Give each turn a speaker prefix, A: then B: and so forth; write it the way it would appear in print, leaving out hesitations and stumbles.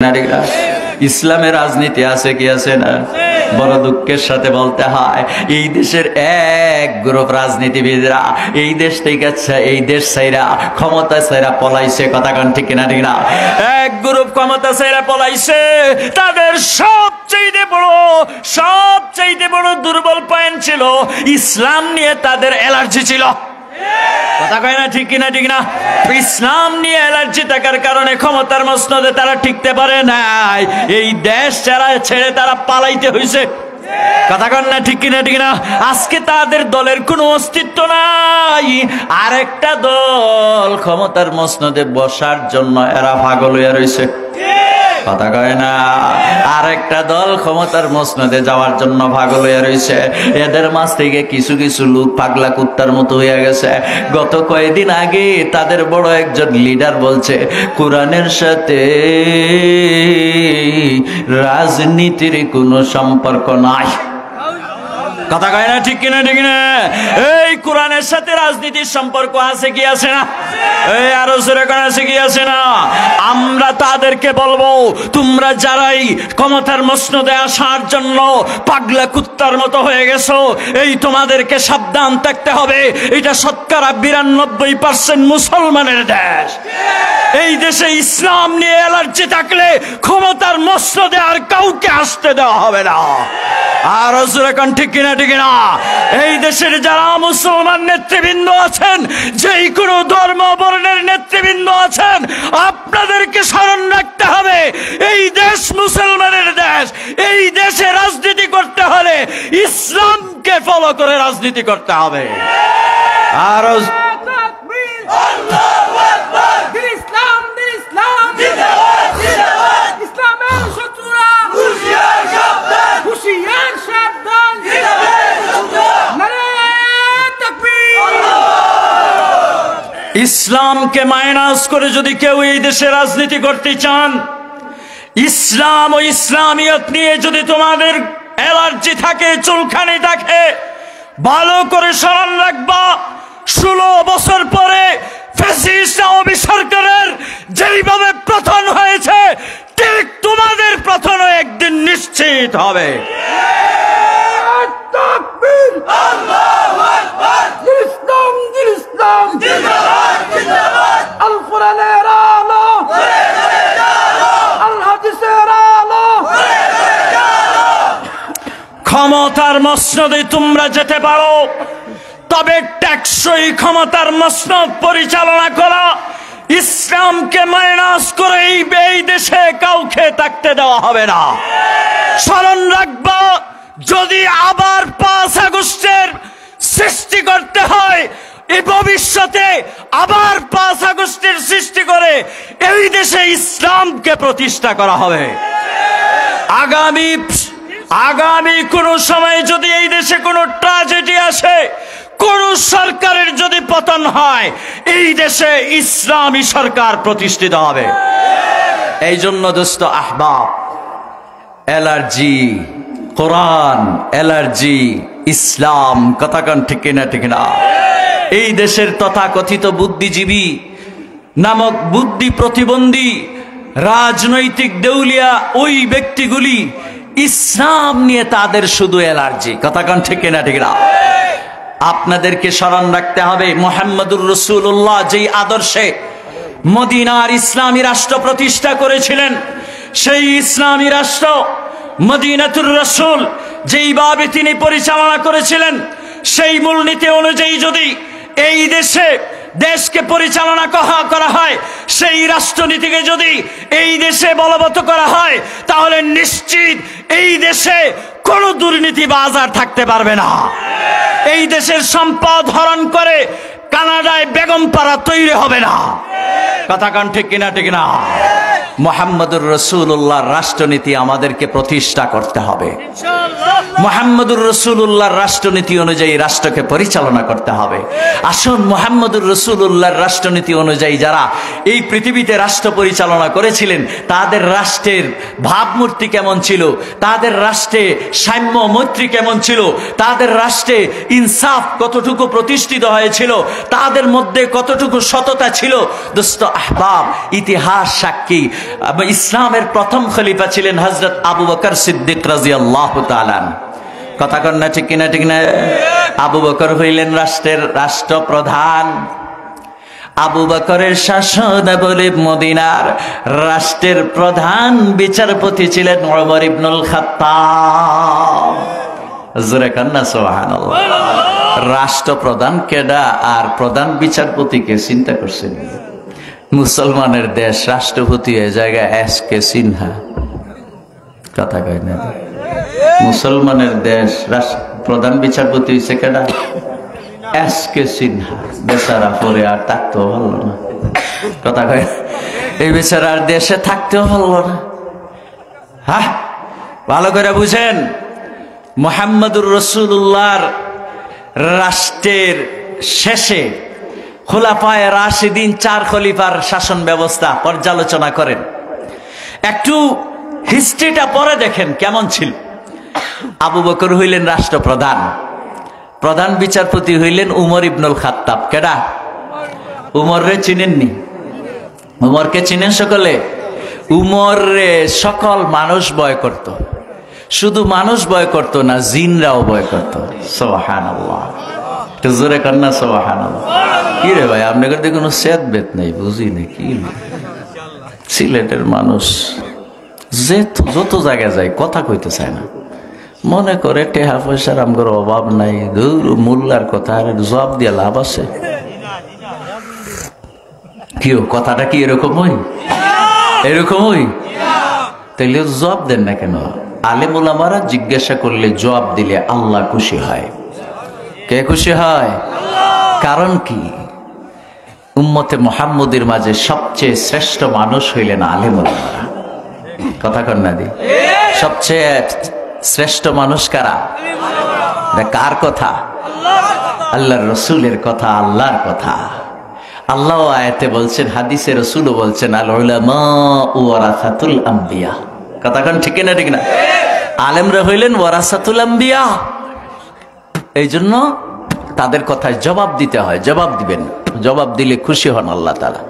A: নারীরা ইসলামের রাজনীতি আছে কি আছে না? বড় দুঃখের সাথে বলতে হয় এই দেশের এক গ্রুপ রাজনীতিবিদরা এই দেশ থেকে এই দেশ ছাইরা ক্ষমতা ছাইরা পলাইছে। কথা কান ঠিক না? ঠিক না? এক গ্রুপ ক্ষমতা ছাইরা পলাইছে। তাদের সবচেয়ে বড় দুর্বল পয়েন্ট ছিল ইসলাম নিয়ে তাদের অ্যালার্জি ছিল। কথা কয় না? ঠিক কিনা? ঠিক না? ইসলাম নিয়ে অ্যালার্জি থাকার কারণে ক্ষমতার মসনদে তারা টিকতে পারে নাই। এই দেশ ছেড়ে তারা পালাইতে হয়েছে। কথা কন না? ঠিক কিনা? ঠিক না? আজকে তাদের দলের কোনো অস্তিত্ব নাই। আরেকটা দল ক্ষমতার মসনদে বসার জন্য এরা পাগল হইয়া রয়েছে। কথা কয় না? আরেকটা দল ক্ষমতার মসনদে যাওয়ার জন্য পাগল হয়ে রয়েছে। এদের মাঝ থেকে কিছু কিছু লোক পাগলা কুত্তার মতো হয়ে গেছে। গত কয়েকদিন আগে তাদের বড় একজন লিডার বলছে কোরআনের সাথে রাজনীতির কোনো সম্পর্ক নাই। কথা কয় না? ঠিক কিনা? ঠিক না? এই কোরআনের সাথে রাজনীতির সম্পর্ক আছে কি আছে না? এই আরো জোরে কোন আছে কি আছে না? আমরা তাদেরকে বলবো তোমরা যারাই ক্ষমতার মসনদে আসার জন্য পাগলা কুত্তার মতো হয়ে গেছো, এই তোমাদেরকে সাবধান থাকতে হবে। এটা শতকরা 92% মুসলমানের দেশ। এই দেশে ইসলাম নিয়ে অ্যালার্জি থাকলে ক্ষমতার মসনদে আর কাউকে আসতে দেওয়া হবে না। আর এখন ঠিক কিনা? ঠিক না? এই দেশের যারা মুসলমান নেতৃবৃন্দ আছেন, যেই কোনো ধর্ম বর্ণের নেতৃবৃন্দ আছেন, আপনাদেরকে স্মরণ রাখতে হবে এই দেশ মুসলমানের দেশ। এই দেশে রাজনীতি করতে হলে ইসলামকে ফলো করে রাজনীতি করতে হবে। আর ইসলামকে মাইনাস করে যদি কেউ এই দেশে রাজনীতি করতে চান, ইসলাম ও ইসলামিয়ত নিয়ে যদি তোমাদের অ্যালার্জি থাকে, চুলখানি থাকে, ভালো করে স্মরণ রাখবা 16 বছর পরে ফ্যাসিস্ট আওয়ামী সরকারের যেইভাবে পতন হয়েছে, ঠিক তোমাদের পতন একদিন নিশ্চিত হবে। ক্ষমতার মসনদে তোমরা যেতে পারো, তবে টেকসই ক্ষমতার মসনদ পরিচালনা করা, ইসলামকে মাইনাস করে এই দেশে কাউকে থাকতে দেওয়া হবে না। স্মরণ রাখবা, যদি আবার 5 আগস্টের সৃষ্টি করতে হয়, এই ভবিষ্যতে আবার 5 আগস্টের সৃষ্টি করে এই দেশে ইসলামকে প্রতিষ্ঠা করা হবে। আগামী কোন সময় যদি এই দেশে কোনো ট্র্যাজেডি আসে, কোন সরকারের যদি পতন হয়, এই দেশে ইসলামী সরকার প্রতিষ্ঠিত হবে। এই জন্য দোস্ত আহবাব, অ্যালার্জি কোরআন, অ্যালার্জি ইসলাম। কথা কান ঠিক না? ঠিক না? এই দেশের তথাকথিত বুদ্ধিজীবী নামক বুদ্ধি প্রতিবন্ধী রাজনৈতিক দেউলিয়া ওই ব্যক্তিগুলি ইসলাম নিয়ে তাদের শুধু অ্যালার্জি। কথা কান ঠিক না? ঠিক না? আপনাদেরকে স্মরণ রাখতে হবে মুহাম্মদুর রাসূলুল্লাহ যেই আদর্শে মদিনার ইসলামী রাষ্ট্র প্রতিষ্ঠা করেছিলেন, সেই ইসলামী রাষ্ট্র মদিনাতুর রাসূল যেইভাবে তিনি পরিচালনা করেছিলেন, সেই মূলনীতি অনুযায়ী যদি এই দেশকে পরিচালনা করা হয়, সেই রাষ্ট্রনীতিকে যদি এই দেশে বলবৎ করা হয়, তাহলে নিশ্চিত এই দেশে কোনো দুর্নীতিবাজ আর থাকতে পারবে না। এই দেশের সম্পদ হরণ করে কানাডায় বেগমপাড়া তৈরি হবে না। কথা কান ঠিক কিনা? ঠিক না? মুহাম্মদুর রাসূলুল্লাহর রাষ্ট্রনীতি আমাদেরকে প্রতিষ্ঠা করতে হবে। মুহাম্মদুর রাসূলুল্লাহর রাষ্ট্রনীতি অনুযায়ী রাষ্ট্রকে পরিচালনা করতে হবে। আসুন, মুহাম্মদুর রাসূলুল্লাহর রাষ্ট্রনীতি অনুযায়ী যারা এই পৃথিবীতে রাষ্ট্র পরিচালনা করেছিলেন, তাদের রাষ্ট্রের ভাবমূর্তি কেমন ছিল, তাদের রাষ্ট্রে সাম্য মৈত্রী কেমন ছিল, তাদের রাষ্ট্রে ইনসাফ কতটুকু প্রতিষ্ঠিত হয়েছিল, তাদের মধ্যে কতটুকু সততা ছিল। দোস্ত আহবাব, ইতিহাস সাক্ষী ইসলামের প্রথম খলিফা ছিলেন হযরত আবু বকর সিদ্দিক রাদিয়াল্লাহু তাআলা। কথা কন না ঠিক কিনা? ঠিক না? আবু বকর হইলেন রাষ্ট্রপ্রধান। আবু বকরের শাসনামলে মদিনার রাষ্ট্রের প্রধান বিচারপতি ছিলেন ওমর ইবনুল খাত্তাব। জোরে কান্না সুবহানাল্লাহ। রাষ্ট্রপ্রধান কেডা আর প্রধান বিচারপতিকে চিন্তা করছেন? মুসলমানের দেশ, রাষ্ট্রপতি এ জায়গায় এসকে সিনহা। কথা কয় না? মুসলমানের দেশ, প্রধান বিচারপতি হইছে কেডা? এসকে সিনহা। বেচারা পরে আর থাকতেও ভালো না। কথা কয়, এই বেচারার দেশে থাকতেও ভালো না। হ্যাঁ, ভালো করে বুঝেন, মুহাম্মদুর রাসূলুল্লাহর রাষ্ট্রের শেষে খোলাফায়ে রাশিদিন 4 খলিফার শাসন ব্যবস্থা পর্যালোচনা করেন। একটু হিস্ট্রিটা পরে দেখেন কেমন ছিল। আবু বকর হইলেন রাষ্ট্রপ্রধান, প্রধান বিচারপতি হইলেন উমর ইবনুল খাত্তাব। কেডা? উমর রে চিনেননি? উমরকে চিনেন সকলে? উমর রে সকল মানুষ ভয় করত। শুধু মানুষ ভয় করত না, জিনরাও ভয় করত। সুবহানাল্লাহ। একটু জোরে কন্যা সুবহানাল্লাহ। কি রে ভাই, আপনার কাছে কোনো সেদ বেদ নেই, বুঝি না কি? সিলেটের মানুষ যত জায়গায় যায় কথা কইতে চায় না, মনে করে টেহা পয়সার আমগর অভাব নাই, দূর মোল্লার কথা আর জবাব দিয়ে লাভ আছে? কি কথাটা কি এরকম হই? এরকম হই? তাইলে জবাব দেন না কেন? আলেম ওলামারা জিজ্ঞাসা করলে জবাব দিলে আল্লাহ খুশি হয়। কে খুশি হয়? কারণ কি? উম্মতে মুহাম্মদের মাঝে সবচেয়ে শ্রেষ্ঠ মানুষ হইলেন আলেম ওলামারা। কথা কন না দি? সবচেয়ে শ্রেষ্ঠ মানুষ কারা? কার কথা? আল্লাহর রসুলের কথা, আল্লাহর কথা। আল্লাহ আয়াতে বলছেন, হাদিসে রসুলও বলছেন, আল উলামা ওয়ারাসাতুল আম্বিয়া। কথা কন ঠিক না? ঠিক না? আলেমরা হইলেন ওয়ারাসাতুল আম্বিয়া। এই জন্য তাদের কথায় জবাব দিতে হয়। জবাব দিবেন, জবাব দিলে খুশি হন আল্লাহ তাআলা।